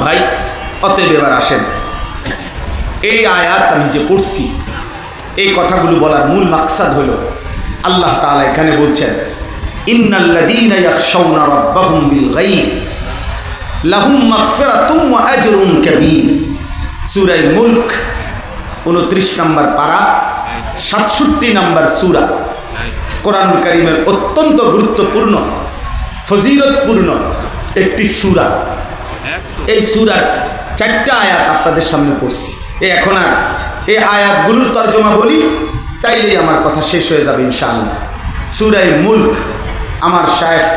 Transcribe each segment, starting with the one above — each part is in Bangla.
ভাই, অতএব এবার আসেন, এই আয়াত আমি যে পড়ছি, এই কথাগুলো বলার মূল মাকসাদ হলো আল্লাহ তাআলা এখানে বলছেন, ইন্নাল্লাযীনা ইয়াখশাউনা রাব্বাহুম বিল গায়ব লাহুম মাগফিরাতুম ওয়া আজরুন কাবীর। সূরা মুলক 29 নম্বর পারা, 67 নম্বর সূরা। কোরআন কারীমের অত্যন্ত গুরুত্বপূর্ণ, ফজিলতপূর্ণ একটি সূরা। এই সূরার 4টা আয়াত আপনাদের সামনে পড়ছি। এখন আর এই আয়াতগুলোর তর্জমা বলি, তাইলেই আমার কথা শেষ হয়ে যাবে ইনশাআল্লাহ। সূরা মুলক আমার শায়েখ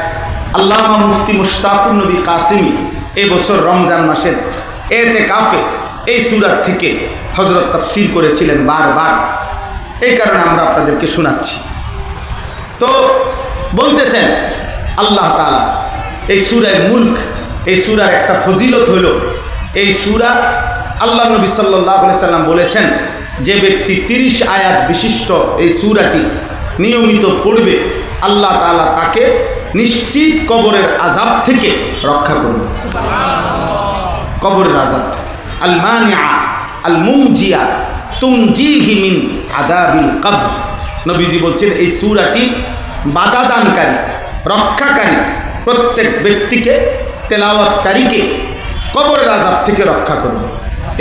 আল্লামা মুফতি মুশতাকুর নবী কাসিমি এই বছর রমজান মাসের এতেকাফে এই সূরা থেকে হযরত তাফসীর করেছিলেন বারবার। এই কারণে আমরা আপনাদেরকে শোনাচ্ছি। তো বলতেছেন আল্লাহ তাআলা এই সূরা মুলক, এই সূরার একটা ফজিলত হলো, এই সূরা আল্লাহ নবী সাল্লাল্লাহু আলাইহি সাল্লাম বলেছেন, যে ব্যক্তি 30 আয়াত বিশিষ্ট এই সূরাটি নিয়মিত পড়বে, আল্লাহ তাআলা তাকে নিশ্চিত কবরের আযাব থেকে রক্ষা করবে। কবরের আযাব থেকে। আল মানিআ আল মুমজিয়া তুমজিহি মিন আযাবিল কবর। নবীজি বলছেন এই সূরাটি বাধা দানকারী, রক্ষাকারী, প্রত্যেক ব্যক্তিকে, তেলাওয়াতকারীকে কবরের আযাব থেকে রক্ষা করবে।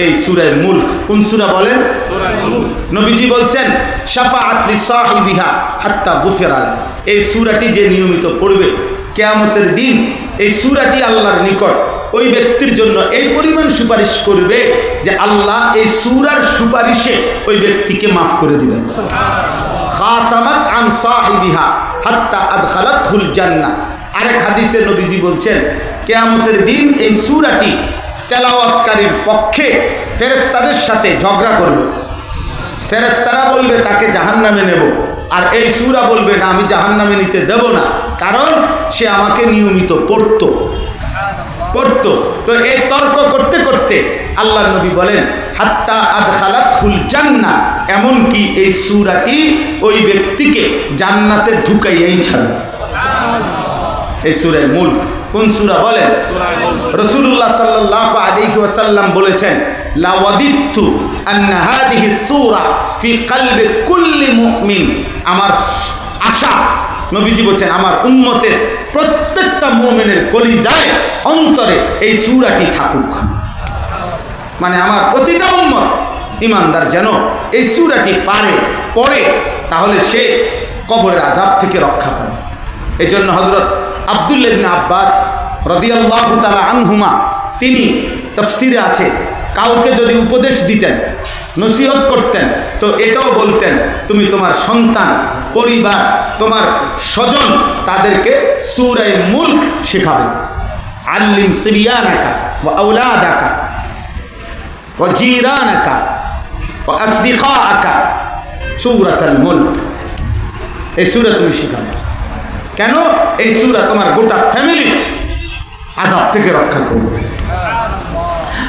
এই সূরা মুলক কোন সূরা বলেন? সূরা মুলক। নবীজি বলছেন শাফাআত লিসাহিবিহা হাত্তা গুফিরা লা। এই সূরাটি যে নিয়মিত পড়বে, কিয়ামতের দিন এই সূরাটি আল্লাহর নিকট ওই ব্যক্তির জন্য এই পরিমাণ সুপারিশ করবে যে আল্লাহ এই সূরার সুপারিশে ওই ব্যক্তিকে মাফ করে দিবেন। খাসামাত আন সাহিবিহা হাত্তা আদখালাতহুল জান্নাহ। আরেক হাদিসে নবীজি বলছেন কিয়ামতের দিন এই সূরাটি তেলাওয়াতকারীর পক্ষে ফেরেশতাদের সাথে ঝগড়া করবে। ফেরেশতারা বলবে তাকে জাহান্নামে নেব, আর এই সূরা বলবে না, আমি জাহান্নামে নিতে দেব না, কারণ সে আমাকে নিয়মিত পড়তো। তো এই তর্ক করতে করতে আল্লাহর নবী বলেন হাত্তা আদখালাতহুল জান্নাহ, এমনকি এই সূরাটি ওই ব্যক্তিকে জান্নাতে ঢুকাইয়াই ছাড়বে। এই সূরা মুলক কোন সূরা বলেন? রাসূলুল্লাহ সাল্লাল্লাহু আলাইহি ওয়াসাল্লাম বলেছেন লা ওয়াদিতু আন্না হাদিহি সূরা ফি কলবি কুল্লি মুমিন। আমার আশা, নবীজি বলেন আমার উম্মতের প্রত্যেকটা মুমিনের কলিজায়, অন্তরে এই সূরাটি থাকুক। মানে আমার প্রতিটা উম্মত ঈমানদার যেন এই সূরাটি পড়ে, তাহলে সে কবরের আযাব থেকে রক্ষা পাবে। এজন্য হযরত আব্দুল্লাহ ইবনে আব্বাস রাদিয়াল্লাহু তাআলা আনহুমা তিনি তাফসীরে আছে, কাউকে যদি উপদেশ দিতেন, নসিহত করতেন, তো এটাও বলতেন তুমি তোমার সন্তান, পরিবার, তোমার স্বজন, তাদেরকে সূরা মুলক শেখাবে। আল্লিম সিবিয়ানাকা ওয়া আওলাদাকা ওয়া জিরানাকা ওয়া আসদিকাআকা সূরাতুল মুলক। এই সূরা তুমি শেখাবে। কেন? এই সূরা তোমার গোটা ফ্যামিলি আযাব থেকে রক্ষা করবে।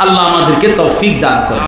আল্লাহ আমাদেরকে তৌফিক দান করুন।